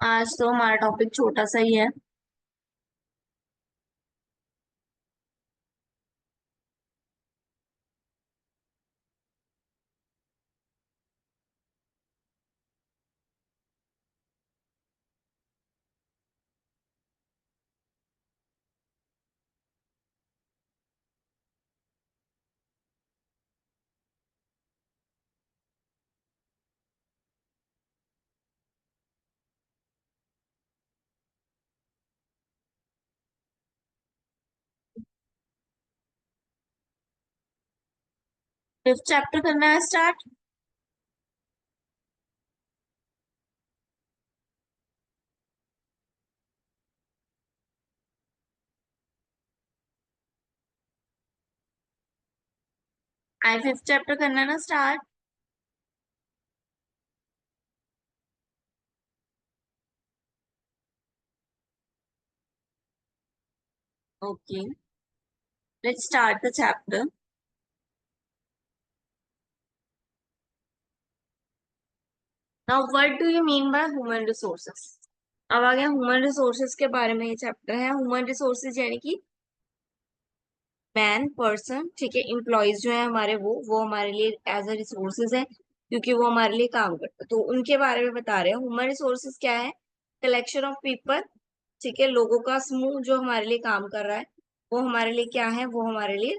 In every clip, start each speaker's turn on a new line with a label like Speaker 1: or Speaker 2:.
Speaker 1: आज तो हमारा टॉपिक छोटा सा ही है। फिफ्थ चैप्टर करना है स्टार्ट। आई फिफ्थ चैप्टर करना है ना start. Okay, let's start the chapter. Now what do you mean by human resources. अब आ गया ह्यूमन रिसोर्सेज के बारे में। ये चैप्टर है ह्यूमन रिसोर्सेज, यानी कि मैन पर्सन, ठीक है। एम्प्लॉयज जो है हमारे, वो हमारे लिए एज अ रिसोर्सेज है, क्योंकि वो हमारे लिए काम करते हैं, तो उनके बारे में बता रहे हैं। ह्यूमन रिसोर्सेज क्या है? कलेक्शन ऑफ पीपल, ठीक है, लोगों का समूह जो हमारे लिए काम कर रहा है। वो हमारे लिए क्या है? वो हमारे लिए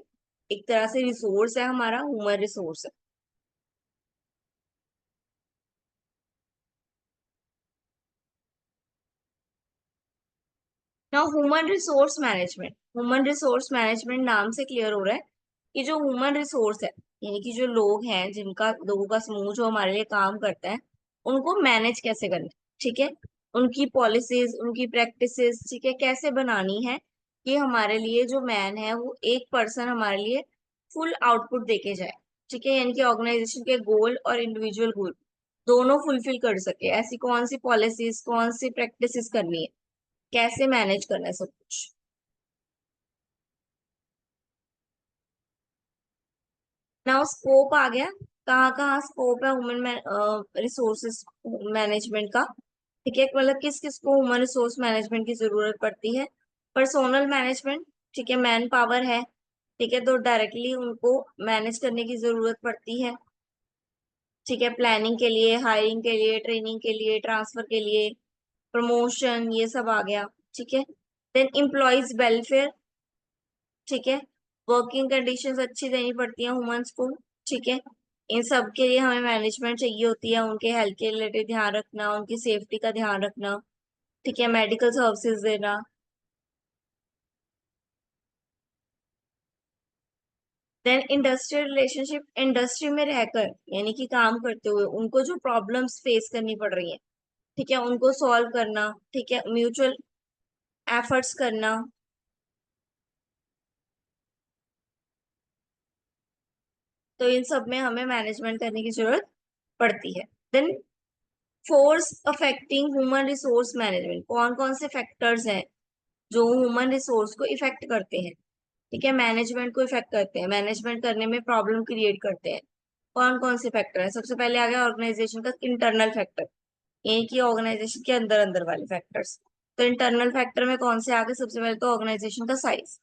Speaker 1: एक तरह से रिसोर्स है, हमारा ह्यूमन रिसोर्स है। Now human resource management. Human resource management नाम से क्लियर हो रहा है कि जो ह्यूमन रिसोर्स है, यानी कि जो लोग हैं, जिनका लोगों का समूह जो हमारे लिए काम करता है, उनको मैनेज कैसे करना है, ठीक है। उनकी पॉलिसीज, उनकी प्रैक्टिसेस, ठीक है, कैसे बनानी है कि हमारे लिए जो मैन है वो एक पर्सन हमारे लिए फुल आउटपुट देके जाए, ठीक है। यानी कि ऑर्गेनाइजेशन के गोल और इंडिविजुअल गोल दोनों फुलफिल कर सके। ऐसी कौन सी पॉलिसीज, कौन सी प्रैक्टिसेस करनी है, कैसे मैनेज करना है सब कुछ। नाउ स्कोप आ गया। कहाँ कहाँ स्कोप है ह्यूमन रिसोर्सेस मैनेजमेंट का, ठीक है। मतलब किस किस को ह्यूमन रिसोर्स मैनेजमेंट की जरूरत पड़ती है? पर्सोनल मैनेजमेंट, ठीक है, मैन पावर है, ठीक है, तो डायरेक्टली उनको मैनेज करने की जरूरत पड़ती है, ठीक है। प्लानिंग के लिए, हायरिंग के लिए, ट्रेनिंग के लिए, ट्रांसफर के लिए, प्रमोशन, ये सब आ गया, ठीक है। देन एम्प्लॉयज वेलफेयर, ठीक है, वर्किंग कंडीशंस अच्छी देनी पड़ती है ह्यूमंस को, ठीक है। इन सब के लिए हमें मैनेजमेंट चाहिए होती है। उनके हेल्थ के रिलेटेड ध्यान रखना, उनकी सेफ्टी का ध्यान रखना, ठीक है, मेडिकल सर्विसेज देना। देन इंडस्ट्रियल रिलेशनशिप, इंडस्ट्री में रहकर यानी कि काम करते हुए उनको जो प्रॉब्लम्स फेस करनी पड़ रही है, ठीक है, उनको सॉल्व करना, ठीक है, म्यूचुअल एफर्ट्स करना। तो इन सब में हमें मैनेजमेंट करने की जरूरत पड़ती है। Then force affecting human resource management, कौन कौन से फैक्टर्स हैं जो ह्यूमन रिसोर्स को इफेक्ट करते हैं, ठीक है, मैनेजमेंट को इफेक्ट करते हैं, मैनेजमेंट करने में प्रॉब्लम क्रिएट करते हैं। कौन कौन से फैक्टर है? सबसे पहले आ गया ऑर्गेनाइजेशन का इंटरनल फैक्टर, यानी कि ऑर्गेनाइजेशन के अंदर अंदर वाले फैक्टर्स। तो इंटरनल फैक्टर में कौन से आ गए? सबसे पहले तो ऑर्गेनाइजेशन का साइज,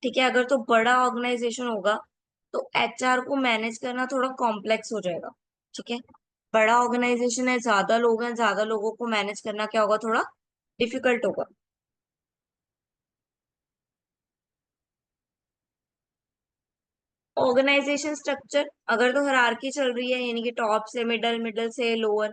Speaker 1: ठीक है। अगर तो बड़ा ऑर्गेनाइजेशन होगा तो एचआर को मैनेज करना थोड़ा कॉम्प्लेक्स हो जाएगा, ठीक है। बड़ा ऑर्गेनाइजेशन है, ज्यादा लोग हैं, ज्यादा लोगों को मैनेज करना क्या होगा? थोड़ा डिफिकल्ट होगा। ऑर्गेनाइजेशन स्ट्रक्चर, अगर तो हायरार्की चल रही है, यानी कि टॉप से मिडल, मिडल से लोअर,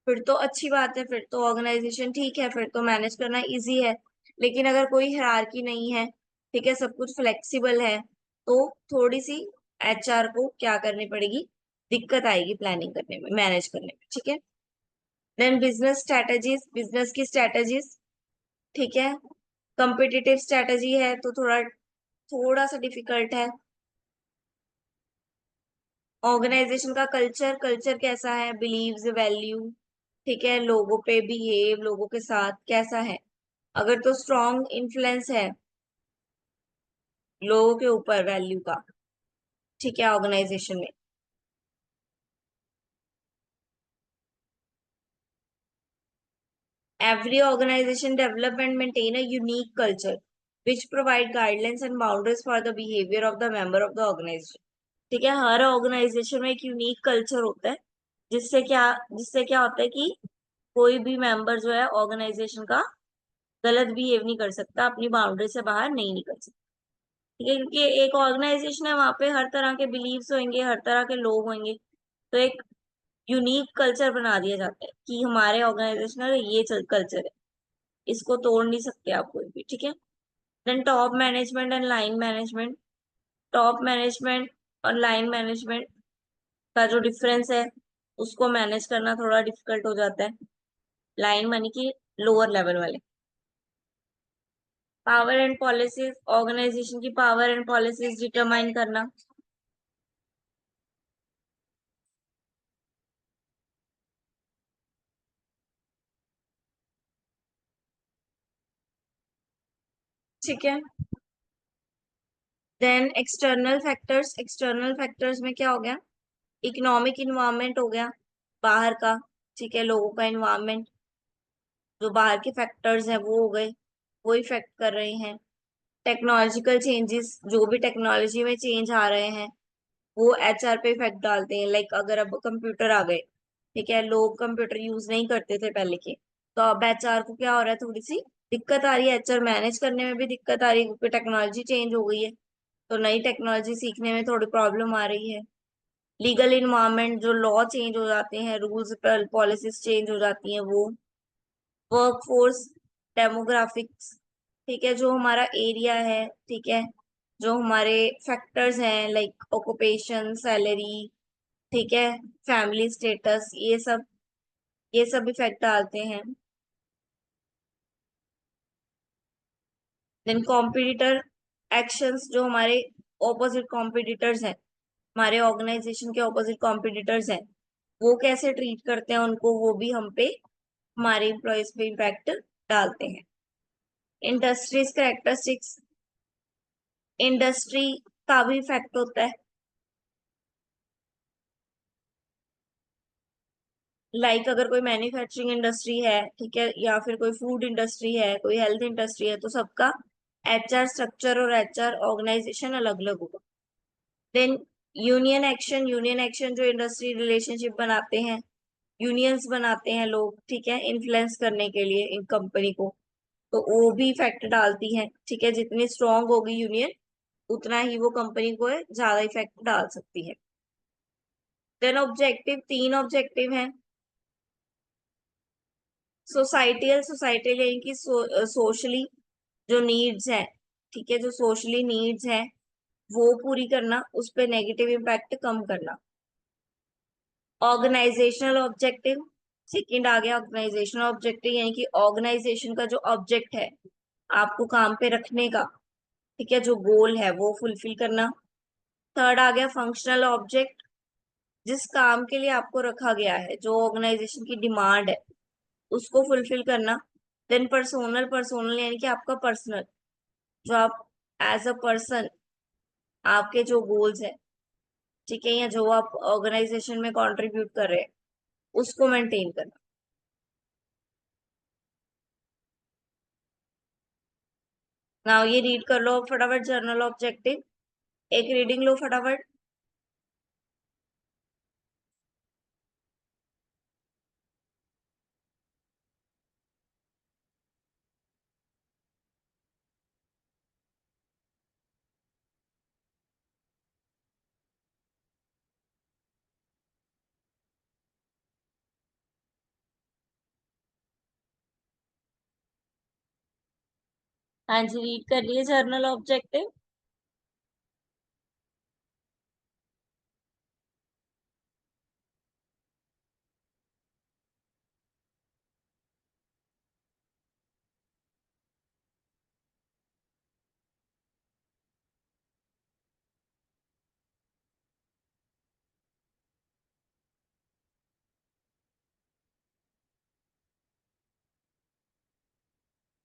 Speaker 1: फिर तो अच्छी बात है, फिर तो ऑर्गेनाइजेशन ठीक है, फिर तो मैनेज करना इजी है। लेकिन अगर कोई हायरार्की नहीं है, ठीक है, सब कुछ फ्लेक्सिबल है, तो थोड़ी सी एचआर को क्या करनी पड़ेगी? दिक्कत आएगी प्लानिंग करने में, मैनेज करने में, ठीक है। देन बिजनेस स्ट्रेटजीज, बिजनेस की स्ट्रेटजीज, ठीक है। कम्पिटिटिव स्ट्रेटजी है तो थोड़ा थोड़ा सा डिफिकल्ट है। ऑर्गेनाइजेशन का कल्चर, कल्चर कैसा है? बिलीव्स, वैल्यू, ठीक है, लोगों पे बिहेव, लोगों के साथ कैसा है? अगर तो स्ट्रॉन्ग इन्फ्लुएंस है लोगों के ऊपर वैल्यू का, ठीक है, ऑर्गेनाइजेशन में। Every organization develop and maintain a unique culture which provide guidelines and boundaries for the behavior of the member of the organization. ठीक है, हर ऑर्गेनाइजेशन में एक यूनिक कल्चर होता है, जिससे क्या होता है कि कोई भी मेंबर जो है ऑर्गेनाइजेशन का गलत बिहेव नहीं कर सकता, अपनी बाउंड्री से बाहर नहीं निकल सकता। ठीक है, क्योंकि एक ऑर्गेनाइजेशन है, वहां पे हर तरह के बिलीव्स होंगे, हर तरह के लोग होंगे, तो एक यूनिक कल्चर बना दिया जाता है कि हमारे ऑर्गेनाइजेशन का ये कल्चर है, इसको तोड़ नहीं सकते आप कोई भी। ठीक है। Then top management and line management. Top management और लाइन मैनेजमेंट का जो डिफरेंस है, उसको मैनेज करना थोड़ा डिफिकल्ट हो जाता है। लाइन मानी कि लोअर लेवल वाले। पावर एंड पॉलिसीज, ऑर्गेनाइजेशन की पावर एंड पॉलिसीज डिटरमाइन करना। ठीक है। Then external factors. External factors में क्या हो गया? इकोनॉमिक इन्वायरमेंट हो गया, बाहर का। ठीक है, लोगों का इन्वायरमेंट, जो बाहर के फैक्टर्स हैं वो हो गए, वो इफेक्ट कर रहे हैं। टेक्नोलॉजिकल चेंजेस, जो भी टेक्नोलॉजी में चेंज आ रहे हैं वो एचआर पे इफेक्ट डालते हैं। लाइक अगर अब कंप्यूटर आ गए, ठीक है, लोग कंप्यूटर यूज नहीं करते थे पहले के, तो अब एचआर को क्या हो रहा है, थोड़ी सी दिक्कत आ रही है, एचआर मैनेज करने में भी दिक्कत आ रही है, क्योंकि टेक्नोलॉजी चेंज हो गई है, तो नई टेक्नोलॉजी सीखने में थोड़ी प्रॉब्लम आ रही है। लीगल इन्वायरमेंट, जो लॉ चेंज हो जाते हैं, रूल्स पॉलिसीज चेंज हो जाती हैं वो। वर्कफोर्स, डेमोग्राफिक्स, ठीक है, जो हमारा एरिया है, ठीक है, जो हमारे फैक्टर्स हैं लाइक ऑक्यूपेशन, सैलरी, ठीक है, फैमिली स्टेटस, ये सब इफेक्ट डालते हैं। देन कॉम्पिटिटर एक्शंस, जो हमारे ऑपोजिट कॉम्पिटिटर्स हैं, हमारे ऑर्गेनाइजेशन के ऑपोजिट कॉम्पिटिटर्स हैं, वो कैसे ट्रीट करते हैं उनको, वो भी हम पे, हमारे एम्प्लॉयज पे इम्पैक्ट डालते हैं। इंडस्ट्रीज कैरेक्टरिस्टिक्स, इंडस्ट्री का भी इफेक्ट होता है। लाइक अगर कोई मैन्युफैक्चरिंग इंडस्ट्री है, ठीक है, या फिर कोई फूड इंडस्ट्री है, कोई हेल्थ इंडस्ट्री है, तो सबका एचआर स्ट्रक्चर और एचआर ऑर्गेनाइजेशन अलग अलग होगा। Then union action. Union action जो इंडस्ट्री रिलेशनशिप बनाते हैं, यूनियंस बनाते हैं लोग, ठीक है, इन्फ्लुएंस करने के लिए इन कंपनी को, तो वो भी इफेक्ट डालती है। ठीक है, जितनी स्ट्रांग होगी यूनियन, उतना ही वो कंपनी को ज्यादा इफेक्ट डाल सकती है। देन ऑब्जेक्टिव, तीन ऑब्जेक्टिव हैं। सोसाइटियल, सोसाइटियल यानी कि सोशली जो नीड्स है, ठीक है, जो सोशली नीड्स है वो पूरी करना, उस पे नेगेटिव इम्पैक्ट कम करना। ऑर्गेनाइजेशनल ऑब्जेक्टिव, सेकंड आ गया ऑर्गेनाइजेशनल ऑब्जेक्टिव, यानी कि ऑर्गेनाइजेशन का जो ऑब्जेक्ट है आपको काम पे रखने का, ठीक है, जो गोल है वो फुलफिल करना। थर्ड आ गया फंक्शनल ऑब्जेक्ट, जिस काम के लिए आपको रखा गया है, जो ऑर्गेनाइजेशन की डिमांड है, उसको फुलफिल करना। देन पर्सोनल, पर्सोनल यानी कि आपका पर्सनल, जो आप एज अ पर्सन, आपके जो गोल्स है, ठीक है, या जो आप ऑर्गेनाइजेशन में कंट्रीब्यूट कर रहे हैं, उसको मेंटेन करना। नाउ ये रीड कर लो फटाफट, जर्नल ऑब्जेक्टिव, एक रीडिंग लो फटाफट। हाँ जी, रीड कर लिए जर्नल ऑब्जेक्टिव।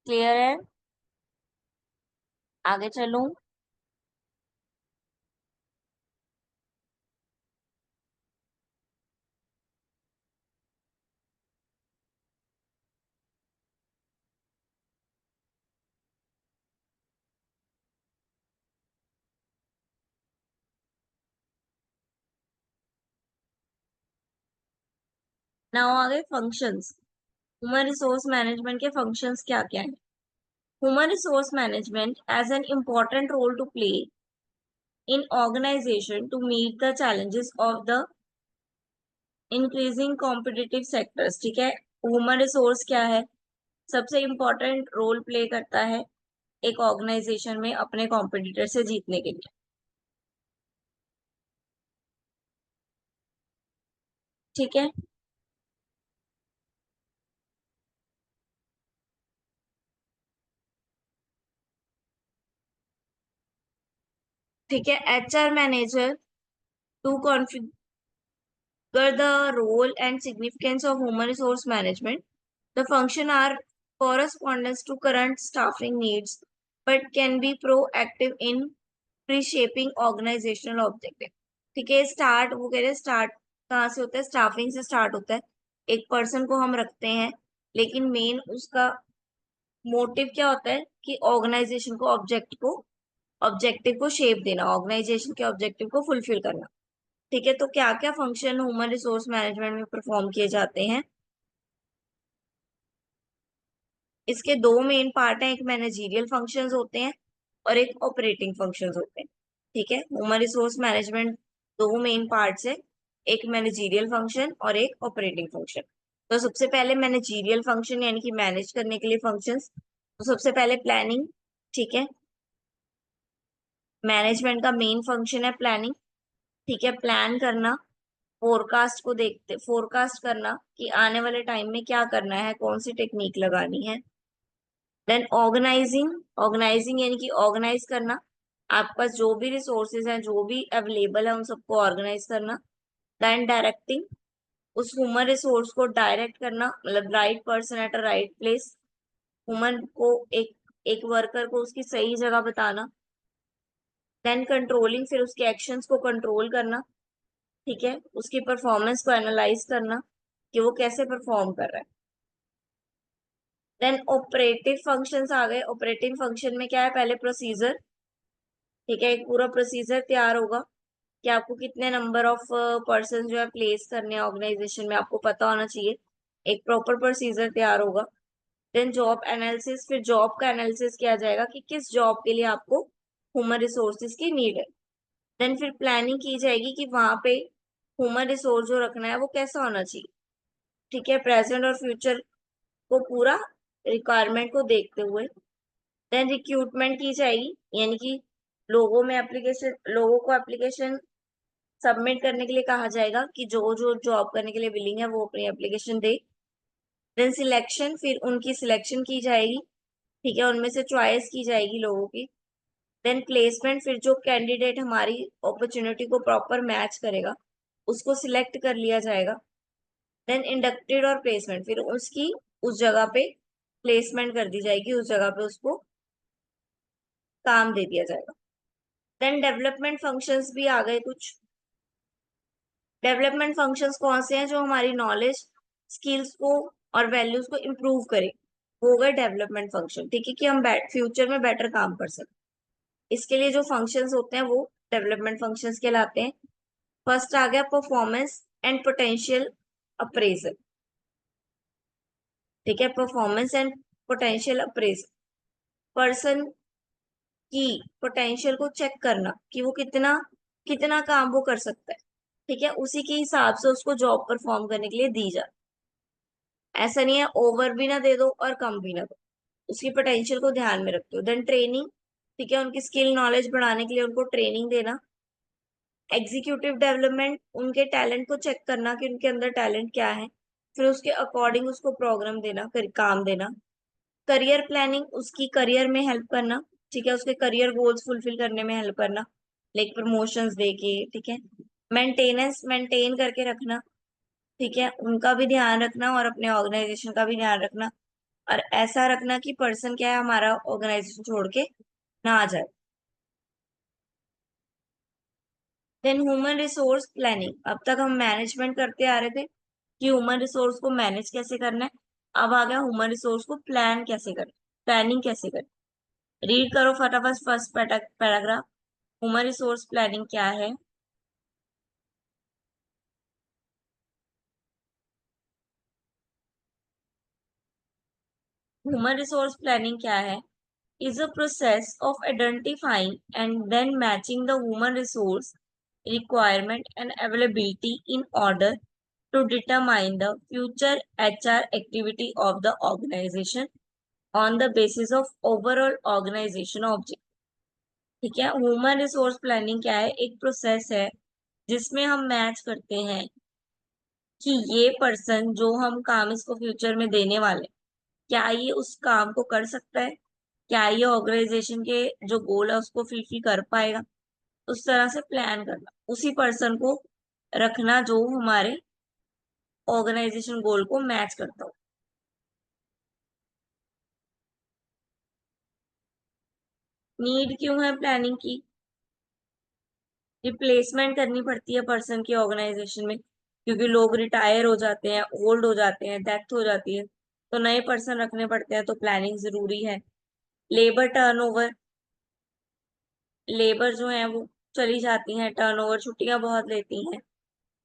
Speaker 1: क्लियर है? आगे चलूं? नाउ आ गए फंक्शंस। ह्यूमन रिसोर्स मैनेजमेंट के फंक्शंस क्या क्या है? Human resource management as an important role to play in organization to meet the challenges of the increasing competitive sectors। ठीक है, ह्यूमन रिसोर्स क्या है? सबसे इंपॉर्टेंट रोल प्ले करता है एक ऑर्गेनाइजेशन में अपने कॉम्पिटिटर से जीतने के लिए। ठीक है, ठीक है। HR manager to configure the role and significance of human resource management. The function are correspondence to current staffing needs, but can be proactive in reshaping organizational objective। ठीक है, स्टार्ट वो कह रहे हैं, स्टार्ट कहाँ से होता है? स्टाफिंग से स्टार्ट होता है। एक पर्सन को हम रखते हैं, लेकिन मेन उसका मोटिव क्या होता है कि ऑब्जेक्टिव को शेप देना, ऑर्गेनाइजेशन के ऑब्जेक्टिव को फुलफिल करना। ठीक है, तो क्या क्या फंक्शन ह्यूमन रिसोर्स मैनेजमेंट में परफॉर्म किए जाते हैं? इसके दो मेन पार्ट हैं, एक मैनेजरियल फंक्शंस होते हैं और एक ऑपरेटिंग फंक्शंस होते हैं। ठीक है, ह्यूमन रिसोर्स मैनेजमेंट दो मेन पार्ट्स है, एक मैनेजरियल फंक्शन और एक ऑपरेटिंग फंक्शन। तो सबसे पहले मैनेजरियल फंक्शन यानी कि मैनेज करने के लिए फंक्शंस। तो सबसे पहले प्लानिंग। ठीक है, मैनेजमेंट का मेन फंक्शन है प्लानिंग। ठीक है, प्लान करना, फोरकास्ट करना कि आने वाले टाइम में क्या करना है, कौन सी टेक्निक लगानी है। देन ऑर्गेनाइजिंग, ऑर्गेनाइजिंग यानी कि ऑर्गेनाइज करना, आपके पास जो भी रिसोर्सेज हैं, जो भी अवेलेबल है, उन सबको ऑर्गेनाइज करना। देन डायरेक्टिंग, उस ह्यूमन रिसोर्स को डायरेक्ट करना, मतलब right person at a right place. Human को एक एक वर्कर को उसकी सही जगह बताना। देन कंट्रोलिंग, फिर उसके एक्शंस को कंट्रोल करना। ठीक है, उसकी परफॉर्मेंस को एनालाइज करना कि वो कैसे परफॉर्म कर रहा है। देन ऑपरेटिव फंक्शंस आ गए। ऑपरेटिंग फंक्शन में क्या है? पहले प्रोसीजर। ठीक है, एक पूरा प्रोसीजर तैयार होगा कि आपको कितने नंबर ऑफ पर्सन जो है प्लेस करने हैं ऑर्गेनाइजेशन में, आपको पता होना चाहिए। एक प्रॉपर प्रोसीजर तैयार होगा। देन जॉब एनालिसिस, फिर जॉब का एनालिसिस किया जाएगा कि किस जॉब के लिए आपको ह्यूमन रिसोर्सेज की नीड है। देन फिर प्लानिंग की जाएगी कि वहां पे ह्यूमन रिसोर्स जो रखना है वो कैसा होना चाहिए। ठीक है, प्रेजेंट और फ्यूचर को पूरा रिक्वायरमेंट को देखते हुए। देन रिक्रूटमेंट की जाएगी, यानी कि लोगों को एप्लीकेशन सबमिट करने के लिए कहा जाएगा कि जो जो जॉब करने के लिए विलिंग है वो अपनी एप्लीकेशन दे। देन सिलेक्शन, फिर उनकी सिलेक्शन की जाएगी। ठीक है, उनमें से चॉइस की जाएगी लोगों की। देन प्लेसमेंट, फिर जो कैंडिडेट हमारी अपॉर्चुनिटी को प्रॉपर मैच करेगा उसको सिलेक्ट कर लिया जाएगा। देन इंडक्टेड और प्लेसमेंट, फिर उसकी उस जगह पे प्लेसमेंट कर दी जाएगी, उस जगह पे उसको काम दे दिया जाएगा। देन डेवलपमेंट फंक्शंस भी आ गए कुछ। डेवलपमेंट फंक्शंस कौन से हैं? जो हमारी नॉलेज, स्किल्स को और वैल्यूज को इम्प्रूव करे, वो गए डेवलपमेंट फंक्शन। ठीक है, कि हम फ्यूचर में बेटर काम कर सकें। इसके लिए जो फंक्शंस होते हैं वो डेवलपमेंट फंक्शंस कहलाते हैं। फर्स्ट आ गया परफॉर्मेंस एंड पोटेंशियल अप्रेजल। ठीक है, performance and potential appraisal, person की पोटेंशियल को चेक करना कि वो कितना कितना काम वो कर सकता है। ठीक है, उसी के हिसाब से उसको जॉब परफॉर्म करने के लिए दी जाए। ऐसा नहीं है ओवर भी ना दे दो और कम भी ना दो, उसकी पोटेंशियल को ध्यान में रखते हो। Then training. ठीक है, उनकी स्किल नॉलेज बढ़ाने के लिए उनको ट्रेनिंग देना। एग्जीक्यूटिव डेवलपमेंट, उनके टैलेंट को चेक करना कि उनके अंदर टैलेंट क्या है, फिर उसके अकॉर्डिंग उसको प्रोग्राम देना, काम देना। करियर प्लानिंग, उसकी करियर में हेल्प करना। ठीक है, उसके करियर गोल्स फुलफिल करने में हेल्प करना, लाइक प्रमोशंस देके। ठीक है, मेंटेनेंस, मेंटेन करके रखना। ठीक है, उनका भी ध्यान रखना और अपने ऑर्गेनाइजेशन का भी ध्यान रखना, और ऐसा रखना कि पर्सन क्या है हमारा ऑर्गेनाइजेशन छोड़ के ना आ जाए। देन ह्यूमन रिसोर्स प्लानिंग, अब तक हम मैनेजमेंट करते आ रहे थे कि ह्यूमन रिसोर्स को मैनेज कैसे करना है। अब आ गया ह्यूमन रिसोर्स को प्लान कैसे करें, प्लानिंग कैसे करें। रीड करो फटाफट first paragraph. Human resource planning क्या है? ह्यूमन रिसोर्स प्लानिंग क्या है? Is a process of identifying and then matching the human resource requirement and availability in order to determine the future HR activity of the organization on the basis of overall organization object। ठीक है, human resource planning क्या है? एक process है जिसमें हम match करते हैं कि ये पर्सन जो हम काम इसको फ्यूचर में देने वाले, क्या ये उस काम को कर सकता है, क्या ये ऑर्गेनाइजेशन के जो गोल है उसको फुलफिल कर पाएगा। उस तरह से प्लान करना, उसी पर्सन को रखना जो हमारे ऑर्गेनाइजेशन गोल को मैच करता हो। नीड क्यों है प्लानिंग की? रिप्लेसमेंट करनी पड़ती है पर्सन की ऑर्गेनाइजेशन में, क्योंकि लोग रिटायर हो जाते हैं, ओल्ड हो जाते हैं, डेथ हो जाती है, तो नए पर्सन रखने पड़ते हैं, तो प्लानिंग जरूरी है। लेबर टर्नओवर, लेबर जो है वो चली जाती हैं, टर्नओवर, छुट्टियां बहुत लेती हैं,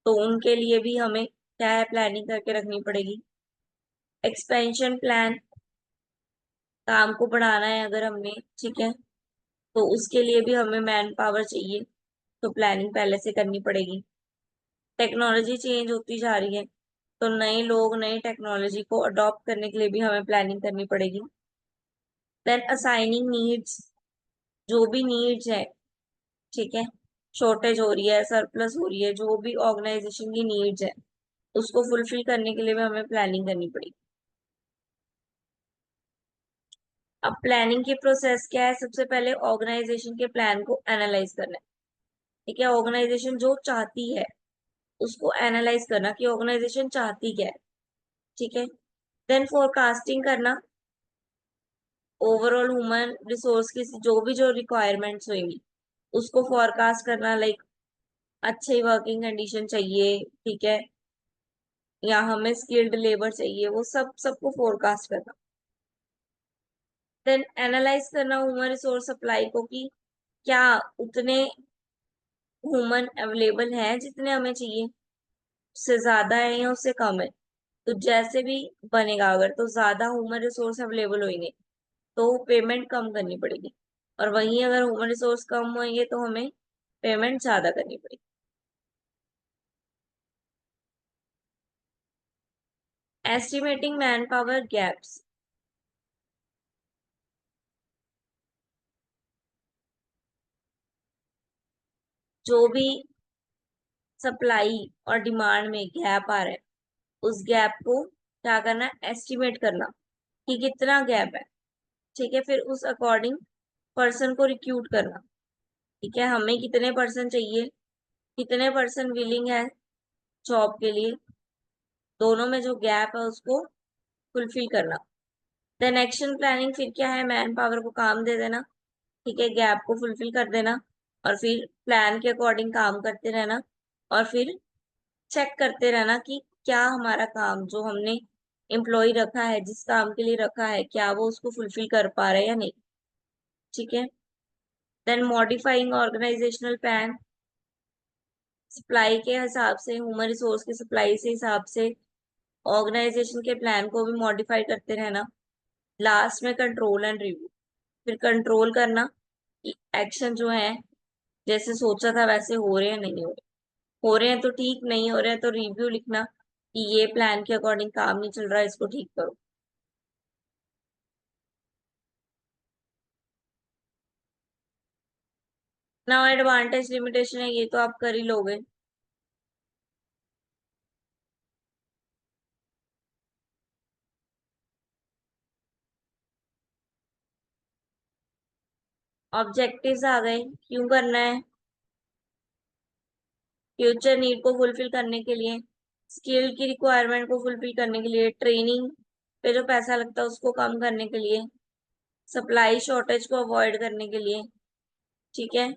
Speaker 1: तो उनके लिए भी हमें क्या है, प्लानिंग करके रखनी पड़ेगी। एक्सपेंशन प्लान, काम को बढ़ाना है अगर हमने, ठीक है, तो उसके लिए भी हमें मैन पावर चाहिए, तो प्लानिंग पहले से करनी पड़ेगी। टेक्नोलॉजी चेंज होती जा रही है, तो नए लोग नई टेक्नोलॉजी को अडॉप्ट करने के लिए भी हमें प्लानिंग करनी पड़ेगी। देन असाइनिंग नीड्स, जो भी नीड्स है, ठीक है, शॉर्टेज हो रही है, सरप्लस हो रही है, जो भी ऑर्गेनाइजेशन की नीड्स है उसको फुलफिल करने के लिए भी हमें प्लानिंग करनी पड़ेगी। अब प्लानिंग की प्रोसेस क्या है? सबसे पहले ऑर्गेनाइजेशन के प्लान को एनालाइज करना है, ठीक है, ऑर्गेनाइजेशन जो चाहती है उसको एनालाइज करना कि ऑर्गेनाइजेशन चाहती क्या है, ठीक है। देन फोरकास्टिंग करना, ओवरऑल ह्यूमन रिसोर्स की जो रिक्वायरमेंट्स होंगी उसको फोरकास्ट करना, लाइक अच्छी वर्किंग कंडीशन चाहिए, ठीक है, या हमें स्किल्ड लेबर चाहिए, वो सब सबको फोरकास्ट करना। देन एनालाइज करना ह्यूमन रिसोर्स सप्लाई को, कि क्या उतने ह्यूमन अवेलेबल है जितने हमें चाहिए, उससे ज्यादा है या उससे कम है। तो जैसे भी बनेगा, अगर तो ज्यादा ह्यूमन रिसोर्स अवेलेबल होंगे तो पेमेंट कम करनी पड़ेगी, और वहीं अगर ह्यूमन रिसोर्स कम होंगे तो हमें पेमेंट ज्यादा करनी पड़ेगी। एस्टिमेटिंग मैन पावर गैप्स, जो भी सप्लाई और डिमांड में गैप आ रहा है उस गैप को क्या करना, एस्टिमेट करना कि कितना गैप है, ठीक है, फिर उस अकॉर्डिंग पर्सन को रिक्रूट करना, ठीक है, हमें कितने पर्सन चाहिए, कितने पर्सन विलिंग है जॉब के लिए, दोनों में जो गैप है उसको फुलफिल करना। देन एक्शन प्लानिंग फिर क्या है, मैन पावर को काम दे देना, ठीक है, गैप को फुलफिल कर देना, और फिर प्लान के अकॉर्डिंग काम करते रहना, और फिर चेक करते रहना कि क्या हमारा काम जो हमने एम्प्लॉय रखा है, जिस काम के लिए रखा है, क्या वो उसको फुलफिल कर पा रहे हैं या नहीं, ठीक है। Then modifying organisational plan, supply के हिसाब से, ह्यूमन रिसोर्स की सप्लाई से हिसाब से ऑर्गेनाइजेशन के प्लान को भी मॉडिफाई करते रहना। लास्ट में कंट्रोल एंड रिव्यू, फिर कंट्रोल करना कि एक्शन जो है जैसे सोचा था वैसे हो रहे हैं नहीं हो रहे, हो रहे हैं तो ठीक, नहीं हो रहे हैं तो रिव्यू लिखना कि ये प्लान के अकॉर्डिंग काम नहीं चल रहा है, इसको ठीक करो। ना एडवांटेज लिमिटेशन है, ये तो आप कर ही लोगे। ऑब्जेक्टिव्स आ गए, क्यों करना है, फ्यूचर नीड को फुलफिल करने के लिए, स्किल की रिक्वायरमेंट को फुलफिल करने के लिए, ट्रेनिंग पे जो पैसा लगता है उसको कम करने के लिए, सप्लाई शॉर्टेज को अवॉइड करने के लिए, ठीक है।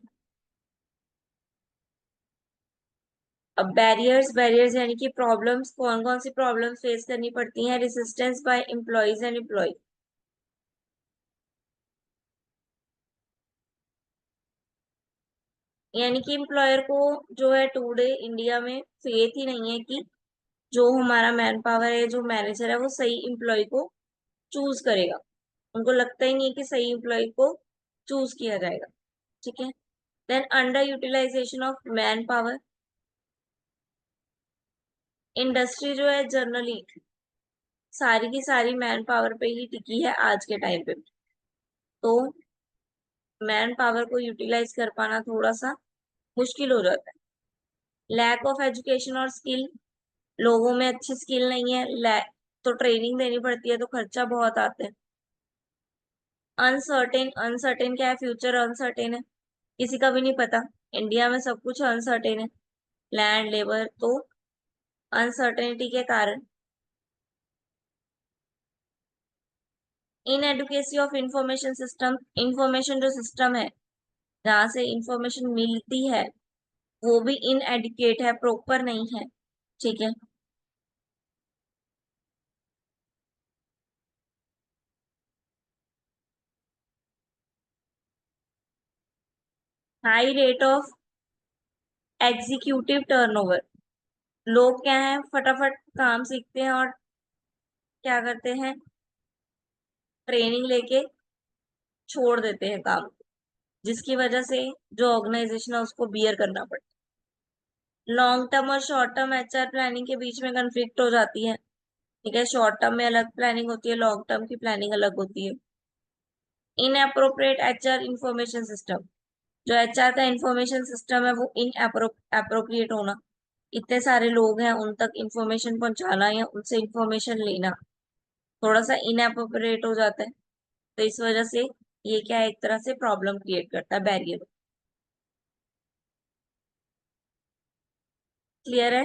Speaker 1: अब बैरियर्स, बैरियर्स यानी कि प्रॉब्लम्स, कौन कौन सी प्रॉब्लम्स फेस करनी पड़ती हैं, resistance by employees and employee, यानी कि एम्प्लॉयर को जो है टुडे इंडिया में फेथ ही नहीं है कि जो हमारा मैन पावर है, जो मैनेजर है, वो सही एम्प्लॉय को चूज करेगा, उनको लगता ही नहीं है कि सही एम्प्लॉय को चूज किया जाएगा। ठीक है। Then under utilisation of manpower. Industry जो है जनरली सारी की सारी मैन पावर पे ही टिकी है आज के टाइम पे। तो मैन पावर को यूटिलाइज कर पाना थोड़ा सा मुश्किल हो जाता है। लैक ऑफ एजुकेशन और स्किल, लोगों में अच्छी स्किल नहीं है, तो ट्रेनिंग देनी पड़ती है, तो खर्चा बहुत आता है। अनसर्टेन, अनसर्टेन क्या है, फ्यूचर अनसर्टेन है, किसी का भी नहीं पता। इंडिया में सब कुछ अनसर्टेन है, लैंड लेबर, तो अनसर्टेनिटी के कारण। Inadequacy of information system, information जो सिस्टम है जहाँ से इंफॉर्मेशन मिलती है वो भी इनएडुकेट है, प्रॉपर नहीं है। ठीक है। High rate of executive turnover, लोग क्या है फटाफट काम सीखते हैं और क्या करते हैं, ट्रेनिंग लेके छोड़ देते हैं काम, जिसकी वजह से जो ऑर्गेनाइजेशन है उसको बियर करना पड़ता है। लॉन्ग टर्म और शॉर्ट टर्म एचआर प्लानिंग के बीच में कंफ्लिक्ट हो जाती है। ठीक है, शॉर्ट टर्म में अलग प्लानिंग होती है, लॉन्ग टर्म की प्लानिंग अलग होती है। In appropriate HR information system, जो एचआर का इंफॉर्मेशन सिस्टम है वो इन अप्रोप्रिएट होना, इतने सारे लोग हैं उन तक इंफॉर्मेशन पहुंचाना या उनसे इंफॉर्मेशन लेना थोड़ा सा इनअप्रोप्रिएट हो जाता है। तो इस वजह से ये क्या है, एक तरह से प्रॉब्लम क्रिएट करता है, बैरियर। क्लियर है?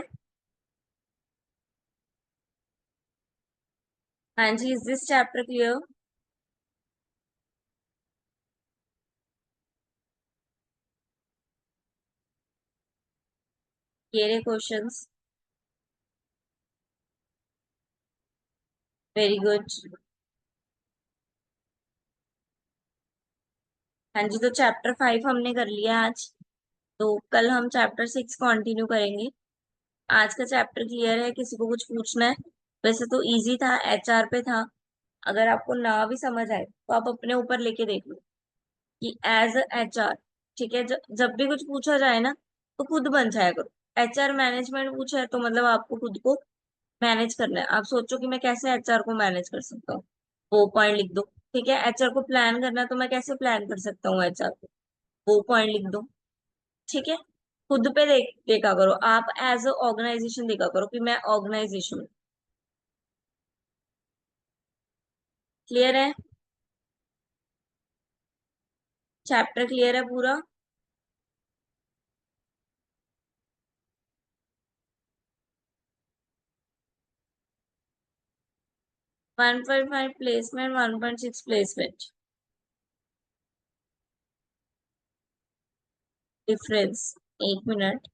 Speaker 1: हाँ जी, इज दिस चैप्टर क्लियर? ये रहे क्वेश्चंस। Very good. हाँ जी, तो चैप्टर 5 हमने कर लिया आज, तो कल हम चैप्टर 6 कंटिन्यू करेंगे। आज का चैप्टर क्लियर है? किसी को कुछ पूछना है? वैसे तो इजी था, एचआर पे था। अगर आपको ना भी समझ आए तो आप अपने ऊपर लेके देख लो कि एज एचआर, ठीक है, जब भी कुछ पूछा जाए ना तो खुद बन जाया करो। एचआर मैनेजमेंट पूछा है तो मतलब आपको खुद को मैनेज करना है। आप सोचो कि मैं कैसे एचआर को मैनेज कर सकता हूँ, वो पॉइंट लिख दो। ठीक है, एचआर को प्लान करना है तो मैं कैसे प्लान कर सकता हूँ एचआर को, वो पॉइंट लिख दो। ठीक है, खुद पे देखा करो, आप एज अ ऑर्गेनाइजेशन देखा करो कि मैं ऑर्गेनाइजेशन हूँ। क्लियर है? चैप्टर क्लियर है पूरा? 1.5 प्लेसमेंट, 1.6 प्लेसमेंट, डिफरेंस। एक मिनट।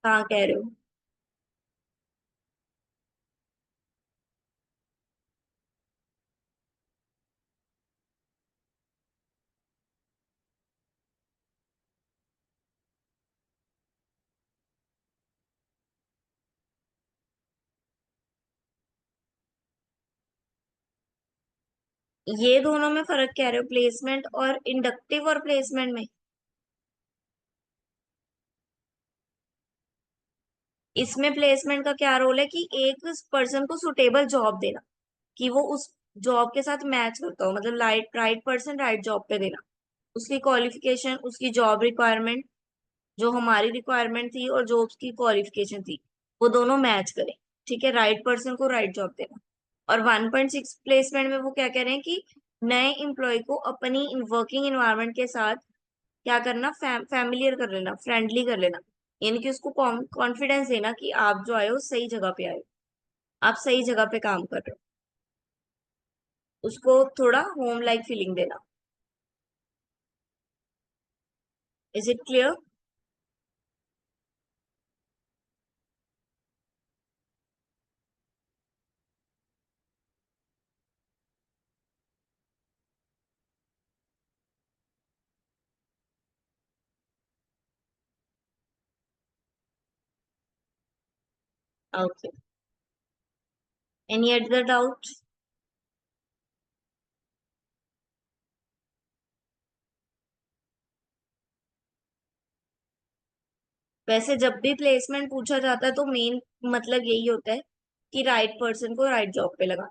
Speaker 1: कहाँ कह रहे हो? ये दोनों में फर्क कह रहे हो, प्लेसमेंट और इंडक्टिव और प्लेसमेंट में? इसमें प्लेसमेंट का क्या रोल है कि एक पर्सन को सुटेबल जॉब देना, कि वो उस जॉब के साथ मैच करता हो, मतलब right right person right job पे देना। उसकी क्वालिफिकेशन, उसकी जॉब रिक्वायरमेंट, जो हमारी रिक्वायरमेंट थी और जो उसकी क्वालिफिकेशन थी, वो दोनों मैच करें। ठीक है, राइट पर्सन को राइट जॉब देना। और 1.6 प्लेसमेंट में वो क्या कह रहे हैं कि नए एम्प्लॉय को अपनी वर्किंग इन्वायरमेंट के साथ क्या करना, फैमिलियर कर लेना, फ्रेंडली कर लेना, यानी कि उसको कॉन्फिडेंस देना कि आप जो आए हो सही जगह पे आए हो, आप सही जगह पे काम कर रहे हो, उसको थोड़ा होम लाइक फीलिंग देना। Is it clear? Okay, any other doubt? वैसे जब भी प्लेसमेंट पूछा जाता है तो मेन मतलब यही होता है कि राइट पर्सन को राइट जॉब पे लगा,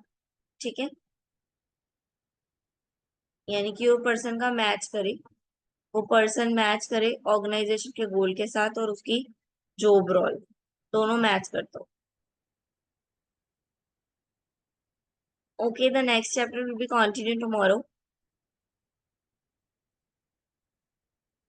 Speaker 1: ठीक है, यानी कि वो पर्सन का मैच करे, वो पर्सन मैच करे ऑर्गेनाइजेशन के गोल के साथ और उसकी जॉब रोल, दोनों मैच करते हो। Okay, the next chapter will be continue tomorrow.